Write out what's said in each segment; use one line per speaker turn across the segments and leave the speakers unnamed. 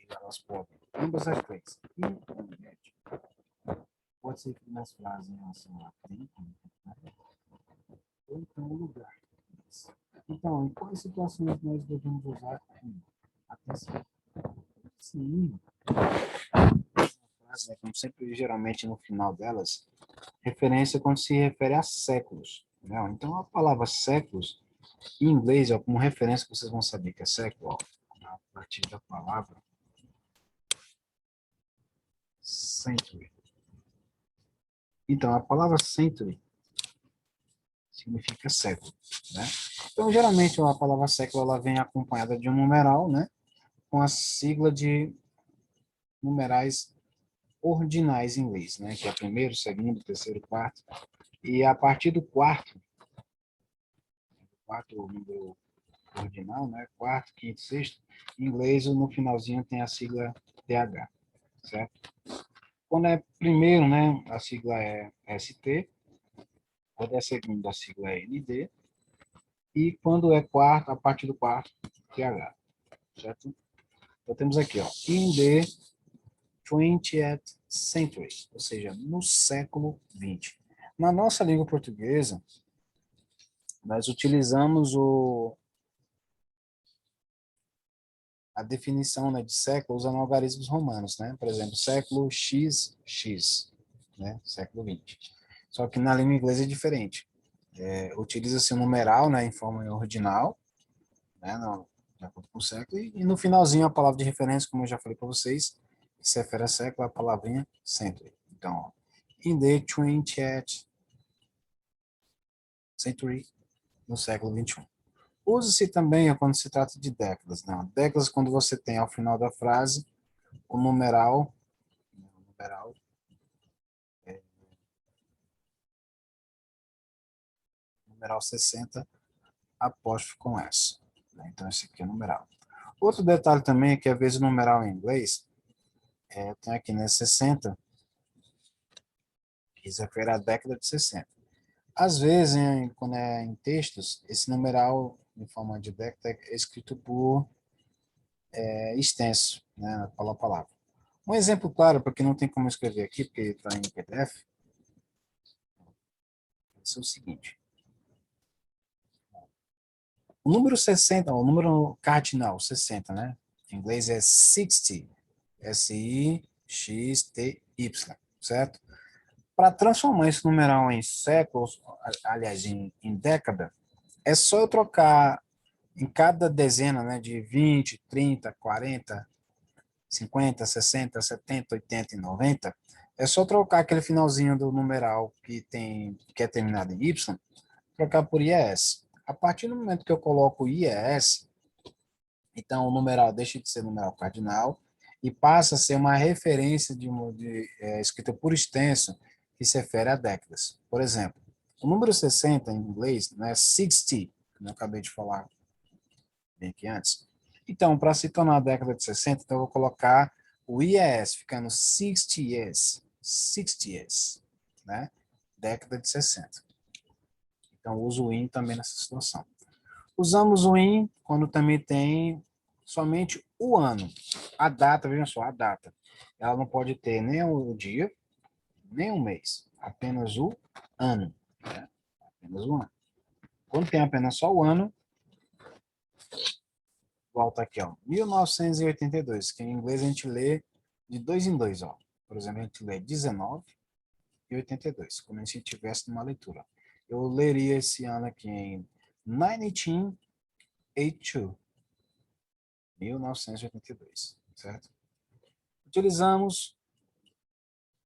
Elas podem, ambas as três. Pode ser que nas frases em relação a tempo, ou então lugar. Então, em quais situações nós devemos usar atenção? Sim, frase, né, como sempre, geralmente no final delas, referência quando se refere a séculos. Entendeu? Então, a palavra séculos, em inglês, ó, como referência, vocês vão saber que é século, ó, a partir da palavra century. Então, a palavra century significa século, né? Então, geralmente, a palavra século ela vem acompanhada de um numeral, né? Com a sigla de numerais ordinais em inglês, né? Que é primeiro, segundo, terceiro, quarto. E a partir do quarto número ordinal, né? Quarto, quinto, sexto, em inglês, no finalzinho tem a sigla TH, certo? Quando é primeiro, né? A sigla é ST. Quando é segundo, a sigla é ND. E quando é quarto, a partir do quarto, TH, certo? Então temos aqui, ó, in the 20th century, ou seja, no século 20. Na nossa língua portuguesa, nós utilizamos a definição, né, de século usando algarismos romanos, né? Por exemplo, século XX, né? Século 20. Só que na língua inglesa é diferente. Utiliza-se um numeral, né, em forma ordinal, né, de acordo com o século, e no finalzinho a palavra de referência, como eu já falei para vocês, que se refere a século, é a palavrinha century. Então, ó, in the 20th century, no século 21. Usa-se também quando se trata de décadas. Né? Décadas quando você tem ao final da frase o numeral 60, apóstrofo com S. Né? Então, esse aqui é o numeral. Outro detalhe também é que, às vezes, o numeral em inglês, tem aqui, né, 60, que se refere à década de 60. Às vezes, quando é em textos, esse numeral, em forma de década, é escrito por extenso, né, pela palavra. Um exemplo claro, porque não tem como escrever aqui, porque está em PDF, é o seguinte. O número 60, o número cardinal, 60, né? Em inglês é 60, S-I-X-T-Y, certo? Para transformar esse numeral em séculos, aliás, em década, é só eu trocar em cada dezena, né, de 20, 30, 40, 50, 60, 70, 80 e 90, é só trocar aquele finalzinho do numeral que é terminado em Y, trocar por IES. A partir do momento que eu coloco IES, então o numeral deixa de ser numeral cardinal e passa a ser uma referência escrita por extenso que se refere a décadas. Por exemplo, o número 60 em inglês, né, 60, como eu acabei de falar bem aqui antes. Então, para se tornar a década de 60, então eu vou colocar o IES, ficando 60 years, 60 years, né? Década de 60. Então, uso o IN também nessa situação. Usamos o IN quando também tem somente O ano, a data, vejam só, a data. Ela não pode ter nem o dia, nem o mês, apenas o ano. Né? Apenas o ano. Quando tem apenas só o ano, volta aqui, ó, 1982, que em inglês a gente lê de dois em dois, ó. Por exemplo, a gente lê 19 e 82, como se estivesse numa leitura. Eu leria esse ano aqui em 1982, 1982, certo? Utilizamos,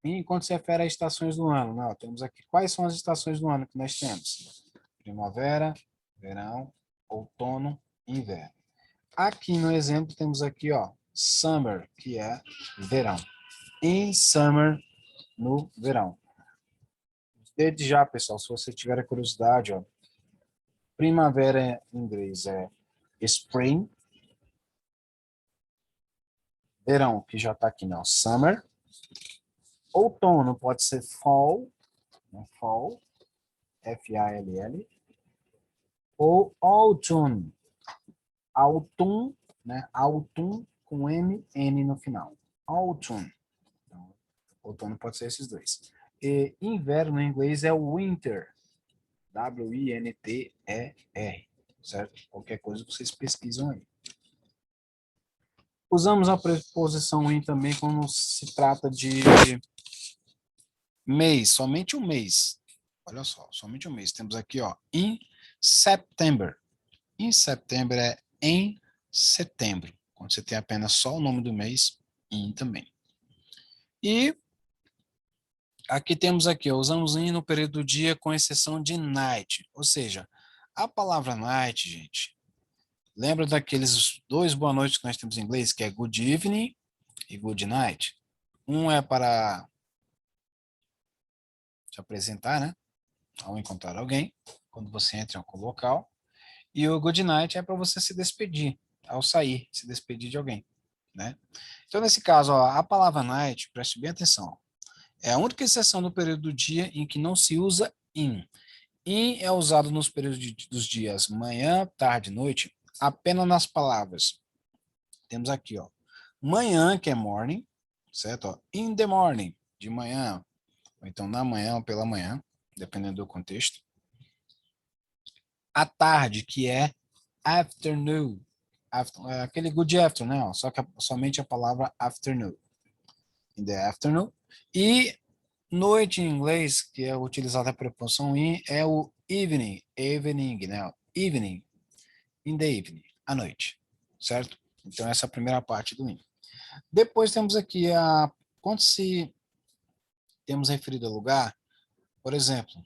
enquanto se refere às estações do ano, né? Temos aqui, quais são as estações do ano que nós temos? Primavera, verão, outono e inverno. Aqui no exemplo temos aqui, ó, summer, que é verão. In summer, no verão. Desde já, pessoal, se você tiver a curiosidade, ó, primavera em inglês é spring, verão, que já está aqui, não, summer. Outono pode ser fall, né, fall, F-A-L-L, ou autumn, autumn, né, autumn com M-N no final. Autumn. Então, outono pode ser esses dois. E inverno em inglês é winter, W-I-N-T-E-R, certo? Qualquer coisa vocês pesquisam aí. Usamos a preposição in também quando se trata de mês, somente um mês. Olha só, somente um mês. Temos aqui, ó, in September. In September é em setembro. Quando você tem apenas só o nome do mês, in também. E aqui temos aqui, ó, usamos in no período do dia com exceção de night. Ou seja, a palavra night, gente, lembra daqueles dois boa noites que nós temos em inglês, que é good evening e good night? Um é para se apresentar, né? Ao encontrar alguém, quando você entra em algum local. E o good night é para você se despedir, ao sair, se despedir de alguém, né? Então, nesse caso, ó, a palavra night, preste bem atenção, é a única exceção do período do dia em que não se usa in. In é usado nos períodos dos dias manhã, tarde, noite, apenas nas palavras. Temos aqui, ó, manhã, que é morning, certo? Ó, in the morning, de manhã, ou então na manhã ou pela manhã, dependendo do contexto. À tarde, que é afternoon, aquele good afternoon, só que somente a palavra afternoon, in the afternoon. E noite em inglês, que é utilizada a preposição in, é o evening, evening, né? Evening, in the evening, à noite, certo? Então essa é a primeira parte do in. Depois temos aqui quando se temos referido a lugar, por exemplo,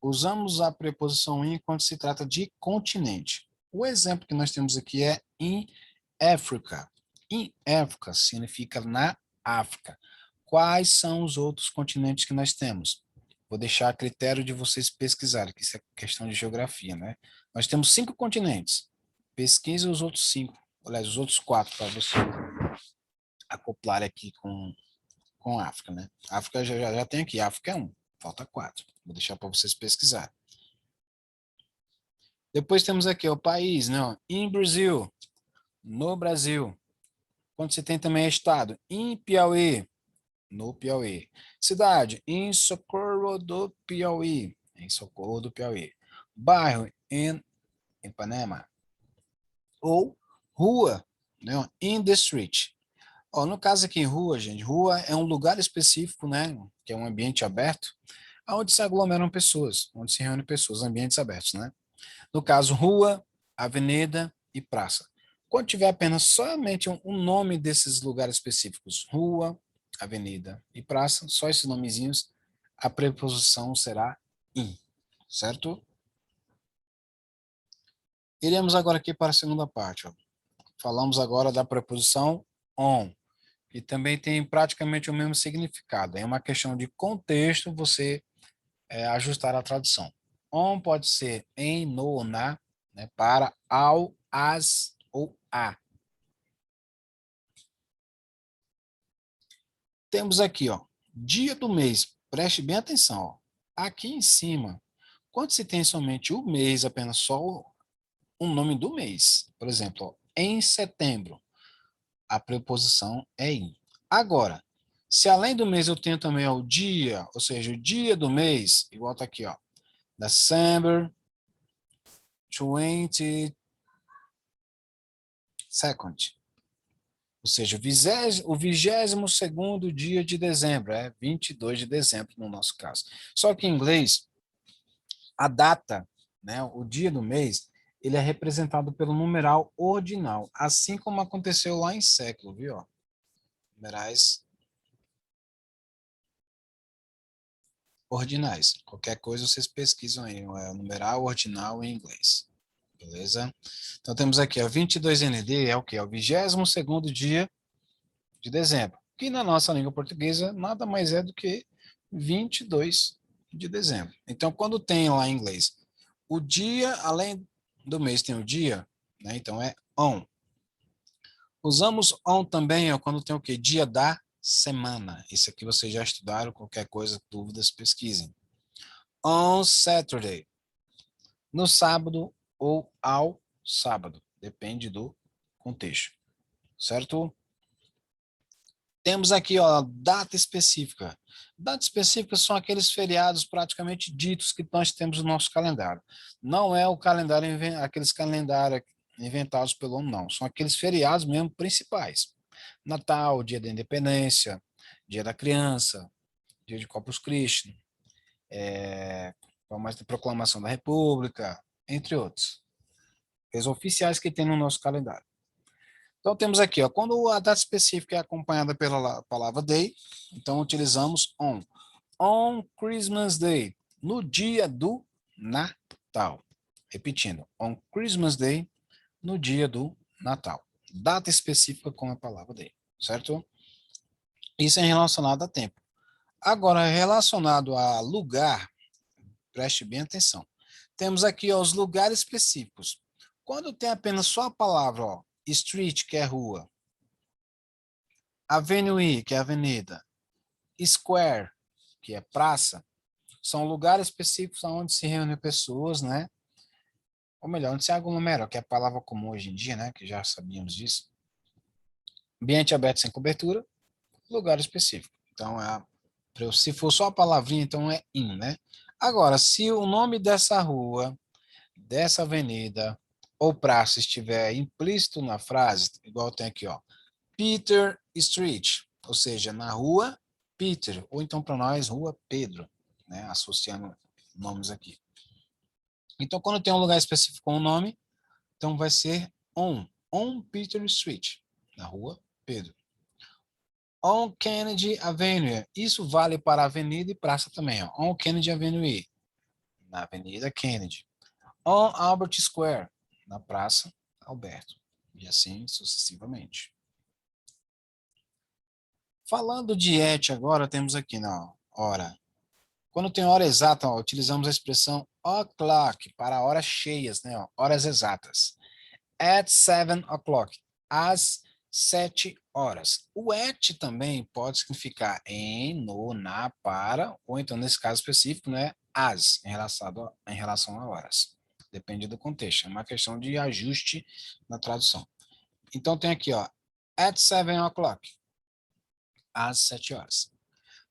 usamos a preposição in quando se trata de continente. O exemplo que nós temos aqui é in Africa. In Africa significa na África. Quais são os outros continentes que nós temos? Vou deixar a critério de vocês pesquisarem, que isso é questão de geografia, né? Nós temos 5 continentes. Pesquise os outros 5, aliás, os outros 4, para você acoplar aqui com a África, né? A África já tem aqui, a África é 1, falta 4. Vou deixar para vocês pesquisarem. Depois temos aqui o país, né? In Brasil, no Brasil. Quando você tem também estado, em Piauí, no Piauí. Cidade, em Socorro do Piauí, em Socorro do Piauí. Bairro, em Ipanema. Ou rua, né? In the street. Ó, no caso aqui, rua, gente, rua é um lugar específico, né? Que é um ambiente aberto, onde se aglomeram pessoas, onde se reúnem pessoas, ambientes abertos, né? No caso, rua, avenida e praça. Quando tiver apenas somente um nome desses lugares específicos, rua, avenida e praça, só esses nomezinhos, a preposição será in, certo? Iremos agora aqui para a segunda parte. Ó. Falamos agora da preposição on, que também tem praticamente o mesmo significado. É uma questão de contexto você ajustar a tradução. On pode ser em, no ou na, né, para, ao, as ou a. Temos aqui, ó, dia do mês. Preste bem atenção, ó. Aqui em cima, quando se tem somente o mês, apenas só o nome do mês. Por exemplo, ó, em setembro. a preposição é in. Agora, se além do mês eu tenho também o dia, ou seja, o dia do mês, igual tá aqui, ó, December 22nd, ou seja, o 22º dia de dezembro, 22 de dezembro no nosso caso. Só que em inglês, a data, né, o dia do mês, ele é representado pelo numeral ordinal, assim como aconteceu lá em século, viu? Ó, numerais ordinais. Qualquer coisa vocês pesquisam aí, é o numeral ordinal em inglês. Beleza? Então temos aqui, ó, 22ND é o quê? É o 22º dia de dezembro, que na nossa língua portuguesa nada mais é do que 22 de dezembro. Então, quando tem lá em inglês o dia, além do mês tem o dia, né? Então é on. Usamos on também ó, quando tem o quê? Dia da semana. Isso aqui vocês já estudaram, qualquer coisa, dúvidas, pesquisem. On Saturday. No sábado ou ao sábado. Depende do contexto. Certo? Temos aqui, ó, data específica. Data específica são aqueles feriados praticamente ditos que nós temos no nosso calendário. Não é o calendário, aqueles calendários inventados pelo homem, não. São aqueles feriados mesmo principais. Natal, Dia da Independência, Dia da Criança, Dia de Corpus Christi, mais da Proclamação da República, entre outros. Os oficiais que tem no nosso calendário. Então, temos aqui, ó, quando a data específica é acompanhada pela palavra day, então utilizamos on. On Christmas Day, no dia do Natal. Repetindo, on Christmas Day, no dia do Natal. Data específica com a palavra day, certo? Isso é relacionado a tempo. Agora, relacionado a lugar, preste bem atenção. Temos aqui ó, os lugares específicos. Quando tem apenas só a palavra ó, street, que é rua, avenue, que é avenida, square, que é praça, são lugares específicos onde se reúnem pessoas, né? Ou melhor, onde se aglomera, que é a palavra comum hoje em dia, né? Que já sabíamos disso. Ambiente aberto sem cobertura, lugar específico. Então, se for só a palavrinha, então é in, né? Agora, se o nome dessa rua, dessa avenida ou praça estiver implícito na frase, igual tem aqui, ó, Peter Street, ou seja, na rua Peter, ou então para nós, rua Pedro, né? Associando nomes aqui. Então, quando tem um lugar específico com o nome, então vai ser on Peter Street, na rua Pedro. On Kennedy Avenue, isso vale para avenida e praça também, ó. On Kennedy Avenue, na avenida Kennedy. On Albert Square, na praça Alberto, e assim sucessivamente. Falando de et agora, temos aqui na hora. Quando tem hora exata, ó, utilizamos a expressão o'clock para horas cheias, né? Ó, horas exatas. At 7 o'clock, às 7 horas. O at também pode significar em, no, na, para, ou então, nesse caso específico, né, as, em relação a horas. Depende do contexto. É uma questão de ajuste na tradução. Então, tem aqui, ó, at 7 o'clock, às 7 horas.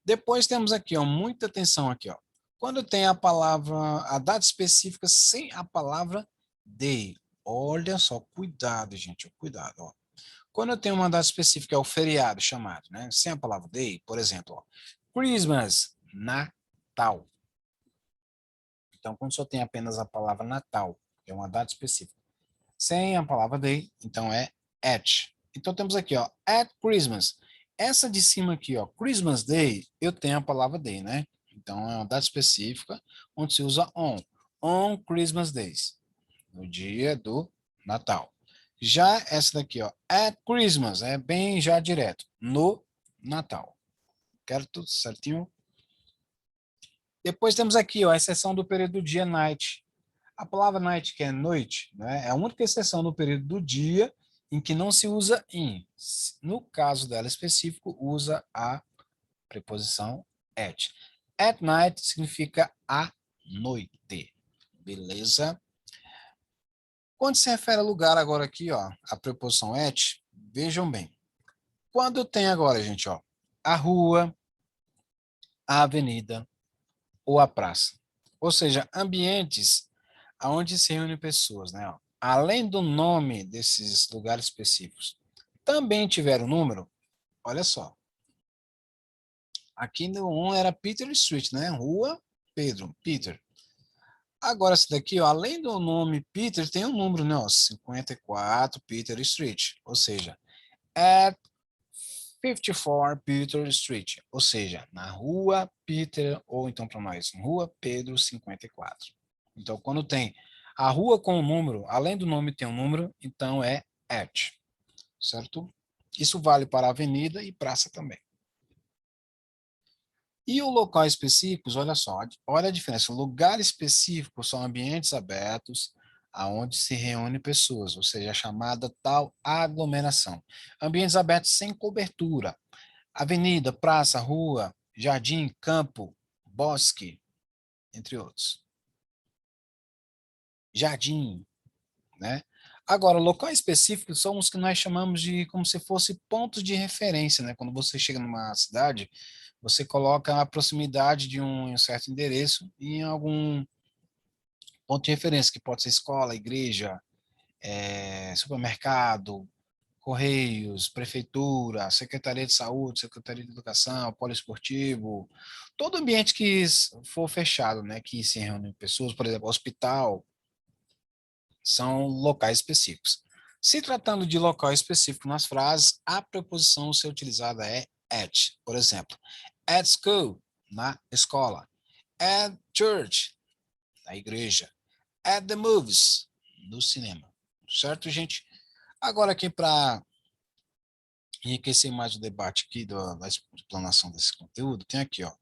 Depois temos aqui, ó, muita atenção aqui, ó. Quando tem a palavra, a data específica sem a palavra day. Olha só, cuidado, gente, cuidado, ó. Quando eu tenho uma data específica, é o feriado chamado, né? Sem a palavra day, por exemplo, ó, Christmas, Natal. Então, quando só tem apenas a palavra Natal, é uma data específica. Sem a palavra day, então é at. Então, temos aqui, ó, at Christmas. Essa de cima aqui, ó, Christmas Day, eu tenho a palavra day, né? Então, é uma data específica onde se usa on. On Christmas Days. No dia do Natal. Já essa daqui, ó, at Christmas, é bem já direto, no Natal. Quero tudo certinho? Depois temos aqui, ó, a exceção do período do dia, night. A palavra night, que é noite, né, é a única exceção no período do dia em que não se usa in. No caso dela específico, usa a preposição at. At night significa à noite. Beleza? Quando se refere a lugar agora aqui, ó, a preposição at, vejam bem. Quando tem agora, gente, ó, a rua, a avenida ou a praça. Ou seja, ambientes onde se reúnem pessoas, né? Ó. Além do nome desses lugares específicos, também tiveram número, olha só. Aqui no 1 era Peter Street, né? Rua Pedro, Peter. Agora, esse daqui, ó, além do nome Peter, tem um número, né? Ó, 54 Peter Street. Ou seja, at 54 Peter Street. Ou seja, na rua Peter, ou então para nós, rua Pedro 54. Então, quando tem a rua com o número, além do nome tem um número, então é at. Certo? Isso vale para avenida e praça também. E o local específicos, olha só, olha a diferença. O lugar específico são ambientes abertos aonde se reúnem pessoas, ou seja, a chamada tal aglomeração. Ambientes abertos sem cobertura. Avenida, praça, rua, jardim, campo, bosque, entre outros. Jardim, né? Agora, locais específicos são os que nós chamamos de como se fosse pontos de referência, né? Quando você chega numa cidade, você coloca a proximidade de um certo endereço em algum ponto de referência, que pode ser escola, igreja, supermercado, correios, prefeitura, secretaria de saúde, secretaria de educação, poliesportivo, todo ambiente que for fechado, né? Que se reúne pessoas, por exemplo, hospital, são locais específicos. Se tratando de local específico nas frases, a preposição a ser utilizada é at. Por exemplo, at school, na escola. At church, na igreja. At the movies, no cinema. Certo, gente? Agora aqui para enriquecer mais o debate aqui da explanação desse conteúdo, tem aqui, ó,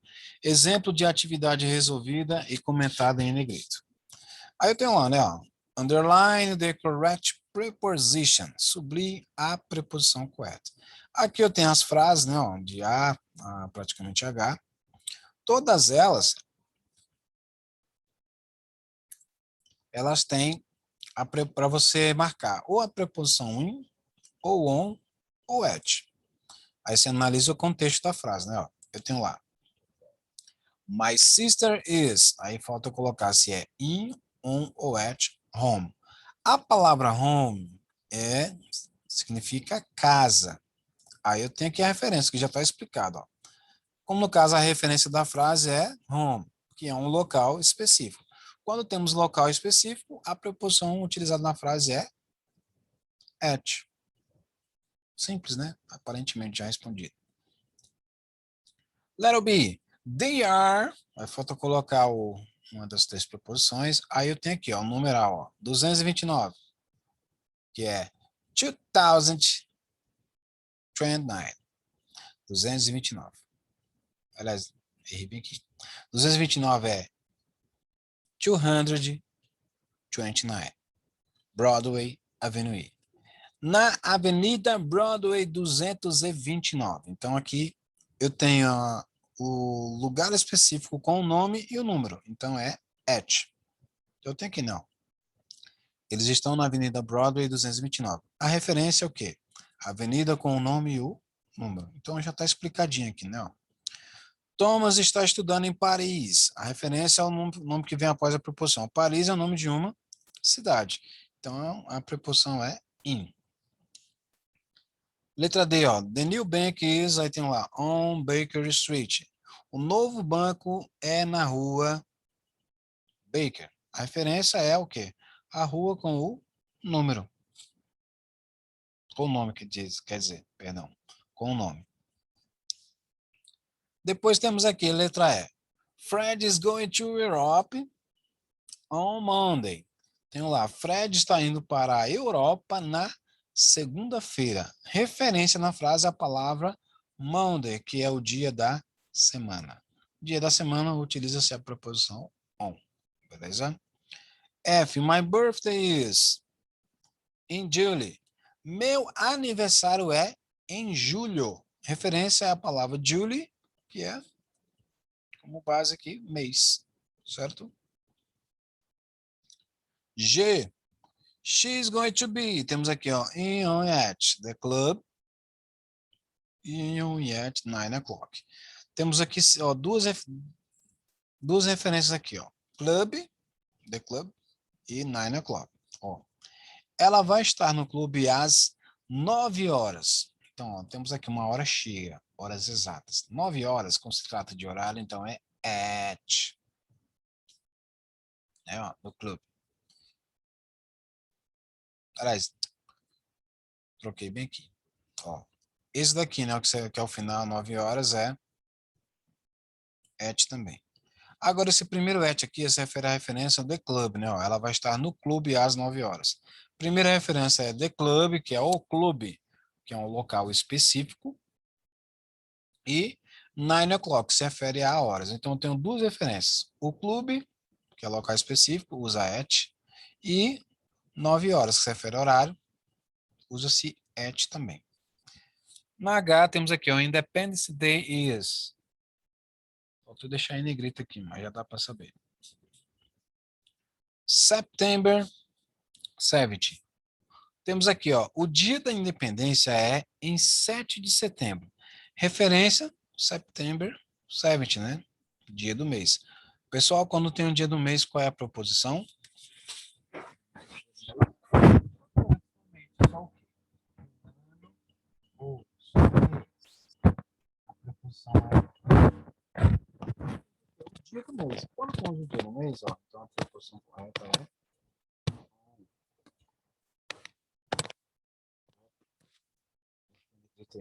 exemplo de atividade resolvida e comentada em negrito. Aí eu tenho lá, né, ó, underline the correct preposition, sublinhe a preposição correta. Aqui eu tenho as frases, né, ó, de a praticamente H. Todas elas têm para você marcar ou a preposição in, ou on, ou at. Aí você analisa o contexto da frase, né, ó. Eu tenho lá, my sister is, aí falta eu colocar se é in, on ou at home. A palavra home significa casa. Aí eu tenho aqui a referência, que já está explicado. Ó. Como no caso a referência da frase é home, que é um local específico. Quando temos local específico, a preposição utilizada na frase é at. Simples, né? Aparentemente já respondido. Letter B. They are. Aí falta colocar uma das três preposições. Aí eu tenho aqui, ó, o numeral, ó, 229, que é 2029. 229. Aliás, errei bem aqui. 229 é 229. Broadway Avenue. Na Avenida Broadway 229. Então aqui eu tenho o lugar específico com o nome e o número. Então é at. Eu tenho aqui não. Eles estão na Avenida Broadway 229. A referência é o quê? A avenida com o nome e o número. Então já está explicadinho aqui, né? Thomas está estudando em Paris. A referência é o nome que vem após a preposição. Paris é o nome de uma cidade. Então, a preposição é in. Letra D, ó. The new bank is, aí tem lá, on Baker Street. O novo banco é na rua Baker. A referência é o quê? A rua com o número. Com o nome que diz, quer dizer, perdão. Com o nome. Depois temos aqui, letra E. Fred is going to Europe on Monday. Tem lá, Fred está indo para a Europa na segunda-feira. Referência na frase a palavra Monday, que é o dia da semana. Dia da semana utiliza-se a preposição on. Beleza? F. My birthday is in July. Meu aniversário é em julho. Referência à palavra July, que é como base aqui, mês. Certo? G. She's going to be. Temos aqui, ó, in on at the club Union yet 9 o'clock. Temos aqui ó, duas referências aqui, ó. Club, the club, e 9 o'clock. Ó. Ela vai estar no clube às 9 horas. Então, ó, temos aqui uma hora cheia, horas exatas. 9 horas, quando se trata de horário, então é at. Ó, no clube. Aliás, troquei bem aqui. Ó, esse daqui, né, que é o final, 9 horas, é at também. Agora, esse primeiro at aqui se refere à referência The Club, né? Ó, ela vai estar no clube às 9 horas. Primeira referência é The Club, que é o clube, que é um local específico. E 9 o'clock, que se refere a horas. Então, eu tenho duas referências. O clube, que é local específico, usa at. E 9 horas, que se refere a horário, usa-se at também. Na H, temos aqui, o Independence Day is. Faltou deixar em negrito aqui, mas já dá para saber. September 7. Temos aqui, ó, o dia da independência é em 7 de setembro. Referência, September 7, né? Dia do mês. Pessoal, quando tem um dia do mês, qual é a proposição? A preposição é o dia do mês. Quando temos um dia do mês, ó, então a preposição correta é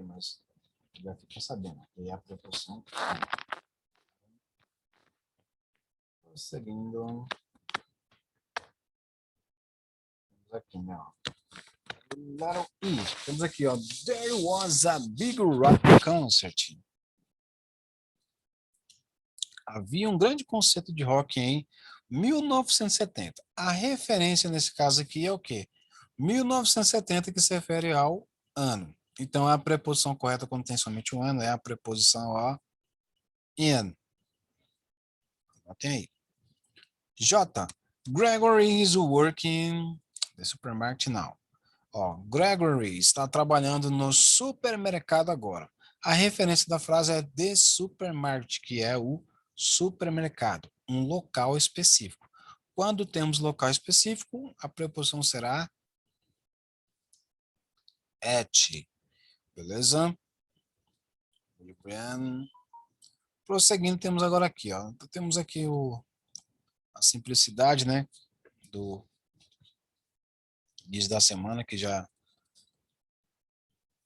mas já fica sabendo. E a preposição seguindo aqui, né? Ó. Letter E. Temos aqui, ó. There was a big rock concert. Havia um grande concerto de rock em 1970. A referência nesse caso aqui é o quê? 1970, que se refere ao ano. Então, a preposição correta quando tem somente um ano é a preposição ó, in. Tem aí. J. Gregory is working the supermarket now. Ó, Gregory está trabalhando no supermercado agora. A referência da frase é the supermarket, que é o supermercado, um local específico. Quando temos local específico, a preposição será at. Beleza? Prosseguindo, temos agora aqui, ó. Temos aqui a simplicidade, né, do dias da semana, que já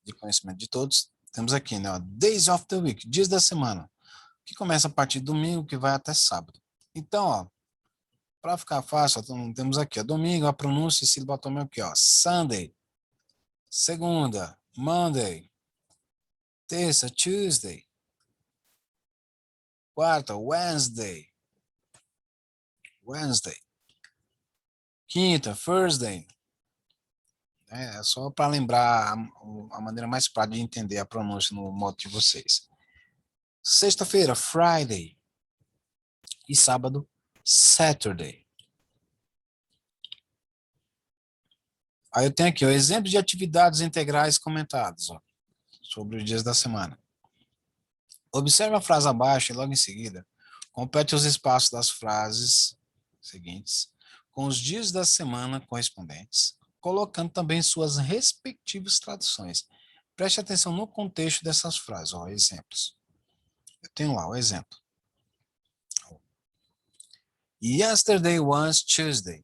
de conhecimento de todos. Temos aqui, né, ó, days of the week, dias da semana, que começa a partir de domingo, que vai até sábado. Então, ó, para ficar fácil, ó, temos aqui, ó, domingo, a pronúncia, se botou aqui, ó, Sunday, segunda, Monday, terça, Tuesday, quarta, Wednesday, quinta, Thursday. É só para lembrar a maneira mais prática de entender a pronúncia no modo de vocês. Sexta-feira, Friday. E sábado, Saturday. Aí eu tenho aqui o exemplo de atividades integrais comentadas, ó, sobre os dias da semana. Observe a frase abaixo e logo em seguida, complete os espaços das frases seguintes com os dias da semana correspondentes, colocando também suas respectivas traduções. Preste atenção no contexto dessas frases, ó, exemplos. Eu tenho lá o exemplo. Yesterday was Tuesday.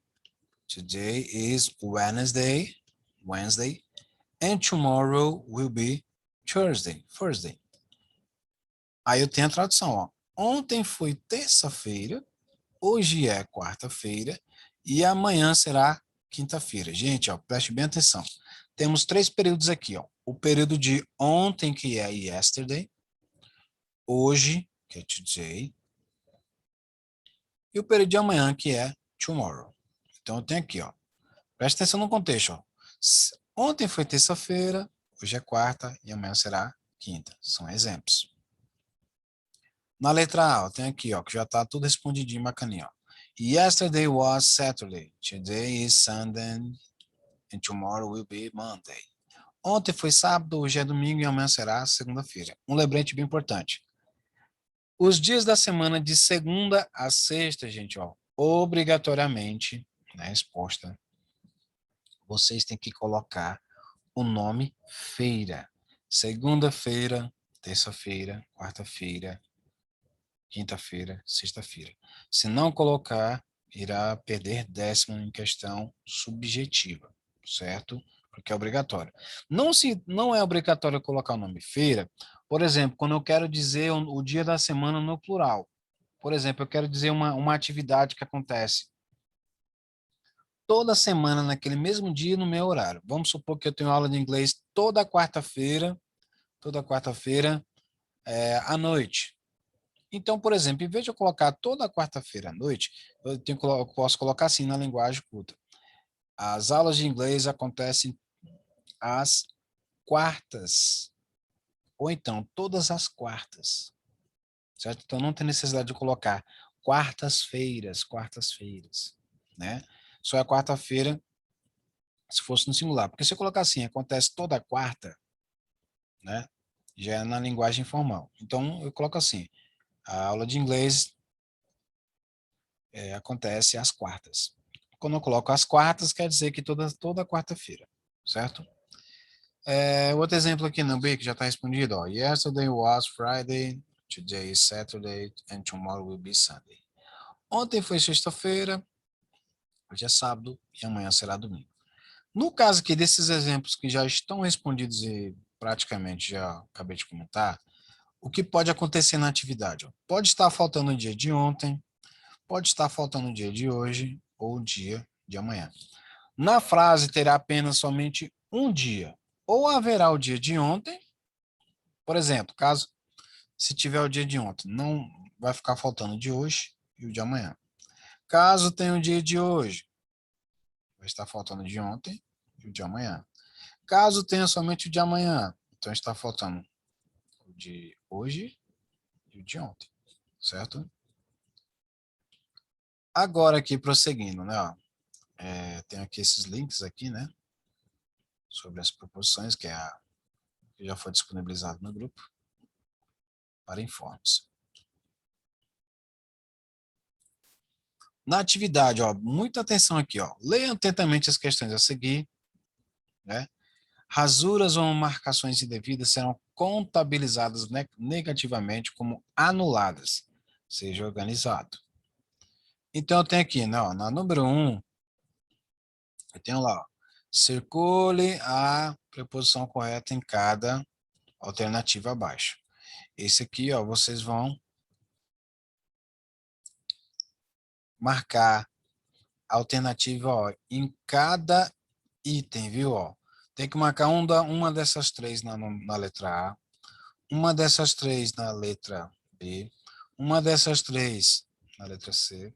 Today is Wednesday, and tomorrow will be Thursday. Aí eu tenho a tradução, ó. Ontem foi terça-feira, hoje é quarta-feira e amanhã será quinta-feira. Gente, ó, preste bem atenção. Temos 3 períodos aqui, ó. O período de ontem, que é yesterday, hoje, que é today, e o período de amanhã, que é tomorrow. Então eu tenho aqui, ó. Preste atenção no contexto, ó. Ontem foi terça-feira, hoje é quarta e amanhã será quinta. São exemplos. Na letra A, ó, tem aqui, ó, que já está tudo respondidinho, bacaninho, ó. Yesterday was Saturday. Today is Sunday. And tomorrow will be Monday. Ontem foi sábado, hoje é domingo e amanhã será segunda-feira. Um lembrete bem importante. Os dias da semana de segunda a sexta, gente, ó, obrigatoriamente, na resposta, vocês têm que colocar o nome feira. Segunda-feira, terça-feira, quarta-feira, quinta-feira, sexta-feira. Se não colocar, irá perder décimo em questão subjetiva, certo? Porque é obrigatório. Não é obrigatório colocar o nome feira, por exemplo, quando eu quero dizer o dia da semana no plural. Por exemplo, eu quero dizer uma atividade que acontece toda semana, naquele mesmo dia, no meu horário. Vamos supor que eu tenho aula de inglês toda quarta-feira, à noite. Então, por exemplo, em vez de eu colocar toda quarta-feira à noite, eu posso colocar assim na linguagem culta. As aulas de inglês acontecem às quartas, ou então todas as quartas, certo? Então não tem necessidade de colocar quartas-feiras, né? Só é quarta-feira se fosse no singular, porque se eu colocar assim, acontece toda quarta, né? Já é na linguagem formal. Então eu coloco assim, a aula de inglês acontece às quartas. Quando eu coloco às quartas, quer dizer que toda quarta-feira, certo? Outro exemplo aqui no B, que já está respondido, ó. Yesterday was Friday, today is Saturday, and tomorrow will be Sunday. Ontem foi sexta-feira, hoje é sábado, e amanhã será domingo. No caso aqui desses exemplos que já estão respondidos e praticamente já acabei de comentar, o que pode acontecer na atividade? Ó? Pode estar faltando o dia de ontem, pode estar faltando o dia de hoje ou o dia de amanhã. Na frase terá apenas somente um dia. Ou haverá o dia de ontem, por exemplo, caso se tiver o dia de ontem, não vai ficar faltando o de hoje e o de amanhã. Caso tenha o dia de hoje, vai estar faltando o de ontem e o de amanhã. Caso tenha somente o de amanhã, então está faltando o de hoje e o de ontem, certo? Agora aqui prosseguindo, né? Ó, tem aqui esses links aqui, né? Sobre as proposições que já foi disponibilizado no grupo para informes. Na atividade, ó, muita atenção aqui, ó. Leia atentamente as questões a seguir, né? Rasuras ou marcações indevidas serão contabilizadas negativamente como anuladas. Seja organizado. Então, eu tenho aqui, né, ó, na número 1, eu tenho lá, ó, circule a preposição correta em cada alternativa abaixo. Esse aqui, ó, vocês vão marcar a alternativa, ó, em cada item, viu, ó. Tem que marcar uma dessas três na letra A, uma dessas três na letra B, uma dessas três na letra C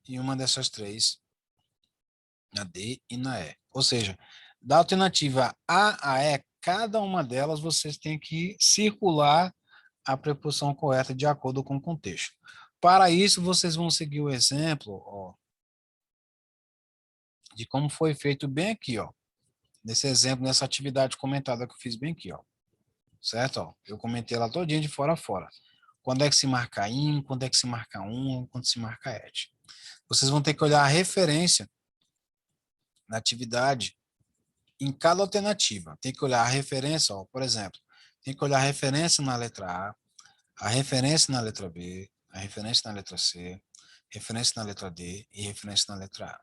e uma dessas três na D e na E. Ou seja, da alternativa A a E, cada uma delas vocês têm que circular a preposição correta de acordo com o contexto. Para isso, vocês vão seguir o exemplo, ó, de como foi feito bem aqui, ó. Nesse exemplo, nessa atividade comentada que eu fiz bem aqui, ó. Certo? Ó, eu comentei lá todinho de fora a fora. Quando é que se marca in, quando é que se marca quando se marca et. Vocês vão ter que olhar a referência na atividade em cada alternativa. Tem que olhar a referência, ó, por exemplo, tem que olhar a referência na letra a referência na letra B, a referência na letra C, referência na letra D e referência na letra A.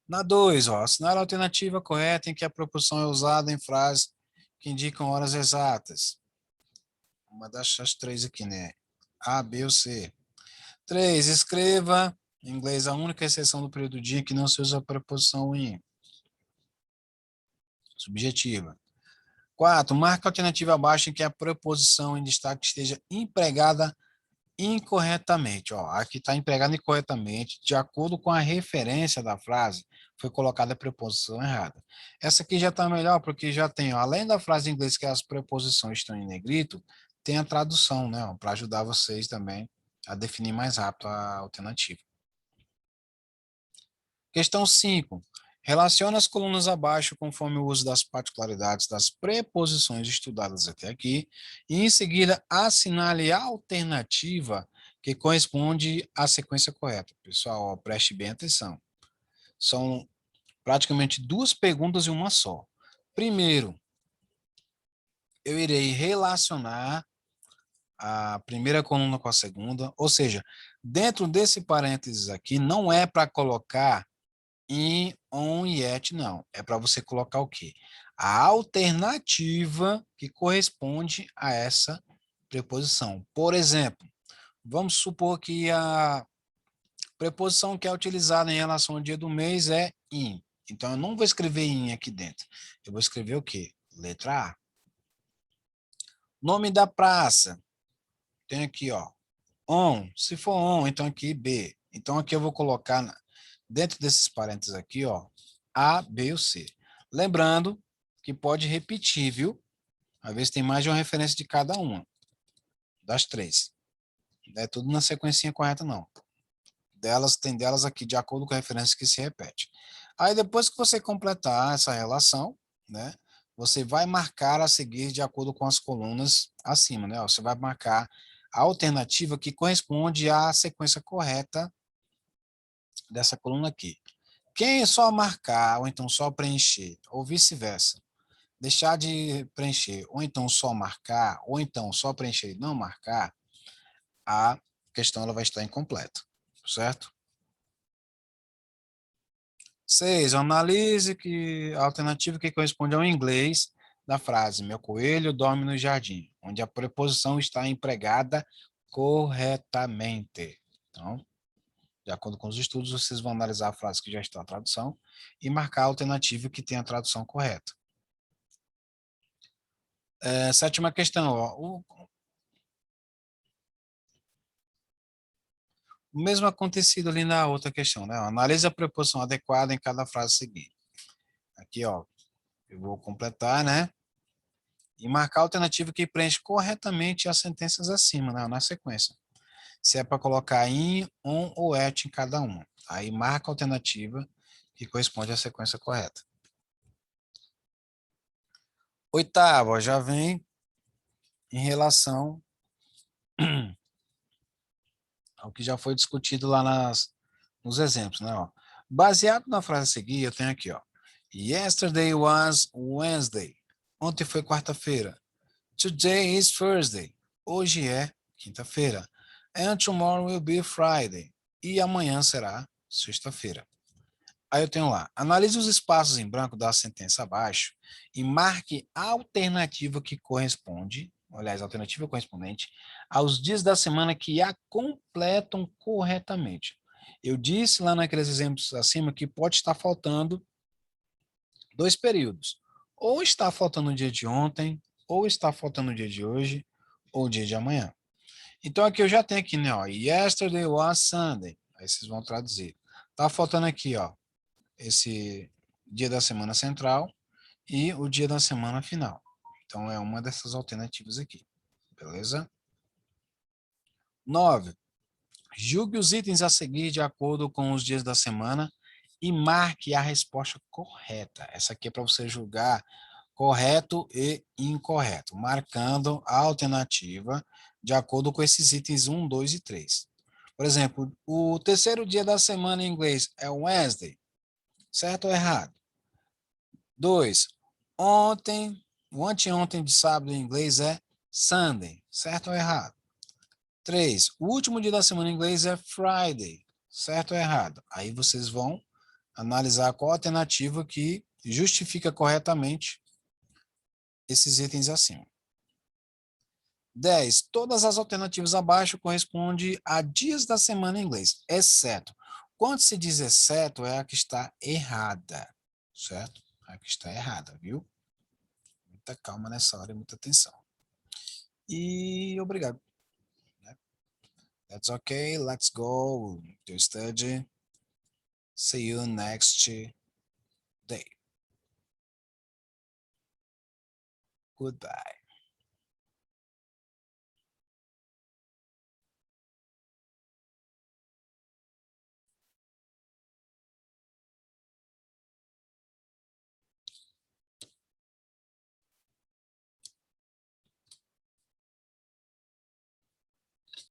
Na 2, ó, assinar a alternativa correta em que a proporção é usada em frases que indicam horas exatas. Uma das três aqui, né? A, B ou C. 3, escreva em inglês a única exceção do período do dia que não se usa a preposição in. Subjetiva. 4, marca a alternativa abaixo em que a preposição em destaque esteja empregada incorretamente. Ó, aqui está empregada incorretamente, de acordo com a referência da frase, foi colocada a preposição errada. Essa aqui já está melhor, porque já tem, ó, além da frase em inglês que as preposições estão em negrito, tem a tradução, né, para ajudar vocês também a definir mais rápido a alternativa. Questão 5. Relaciona as colunas abaixo conforme o uso das particularidades das preposições estudadas até aqui e, em seguida, assinale a alternativa que corresponde à sequência correta. Pessoal, ó, preste bem atenção. São praticamente duas perguntas em uma só. Primeiro, eu irei relacionar a primeira coluna com a segunda, ou seja, dentro desse parênteses aqui, não é para colocar in, on, yet, não. É para você colocar o quê? A alternativa que corresponde a essa preposição. Por exemplo, vamos supor que a preposição que é utilizada em relação ao dia do mês é in. Então, eu não vou escrever in aqui dentro. Eu vou escrever o quê? Letra A. Nome da praça. Tem aqui, ó. On. Se for on, então aqui B. Então, aqui eu vou colocar dentro desses parênteses aqui, ó, A, B ou C. Lembrando que pode repetir, viu? Às vezes tem mais de uma referência de cada uma, das três. Não é tudo na sequência correta, não. Tem delas aqui de acordo com a referência que se repete. Aí depois que você completar essa relação, né, você vai marcar a seguir de acordo com as colunas acima, né? Você vai marcar a alternativa que corresponde à sequência correta dessa coluna aqui. Quem só marcar, ou então só preencher, ou vice-versa, deixar de preencher, ou então só marcar, ou então só preencher e não marcar, a questão ela vai estar incompleta, certo? 6. Analise a alternativa que corresponde ao inglês da frase meu coelho dorme no jardim, onde a preposição está empregada corretamente. Então, de acordo com os estudos, vocês vão analisar a frase que já está na tradução e marcar a alternativa que tem a tradução correta. Sétima questão. Ó, o mesmo acontecido ali na outra questão, né? Analise a preposição adequada em cada frase seguinte. Aqui, ó, eu vou completar, né? E marcar a alternativa que preenche corretamente as sentenças acima, né? Na sequência. Se é para colocar in, on ou et em cada uma. Aí marca a alternativa que corresponde à sequência correta. Oitava, já vem em relação ao que já foi discutido lá nos exemplos, né? Ó. Baseado na frase a seguir, eu tenho aqui, ó. Yesterday was Wednesday. Ontem foi quarta-feira. Today is Thursday. Hoje é quinta-feira. And tomorrow will be Friday. E amanhã será sexta-feira. Aí eu tenho lá, analise os espaços em branco da sentença abaixo e marque a alternativa que corresponde, aliás, a alternativa correspondente aos dias da semana que a completam corretamente. Eu disse lá naqueles exemplos acima que pode estar faltando 2 períodos. Ou está faltando o dia de ontem, ou está faltando o dia de hoje, ou o dia de amanhã. Então aqui eu já tenho aqui, né, ó, yesterday was Sunday. Aí vocês vão traduzir. Tá faltando aqui, ó, esse dia da semana central e o dia da semana final. Então, é uma dessas alternativas aqui. Beleza? 9. Julgue os itens a seguir de acordo com os dias da semana e marque a resposta correta. Essa aqui é para você julgar correto e incorreto, marcando a alternativa de acordo com esses itens 1, 2 e 3. Por exemplo, o terceiro dia da semana em inglês é Wednesday. Certo ou errado? 2. Ontem, o anteontem de sábado em inglês é Sunday. Certo ou errado? 3. O último dia da semana em inglês é Friday. Certo ou errado? Aí vocês vão analisar qual alternativa que justifica corretamente esses itens acima. 10. Todas as alternativas abaixo correspondem a dias da semana em inglês, exceto. Quando se diz exceto, é a que está errada, certo? A que está errada, viu? Muita calma nessa hora e muita atenção. E obrigado. That's okay. Let's go to study. See you next day. Goodbye.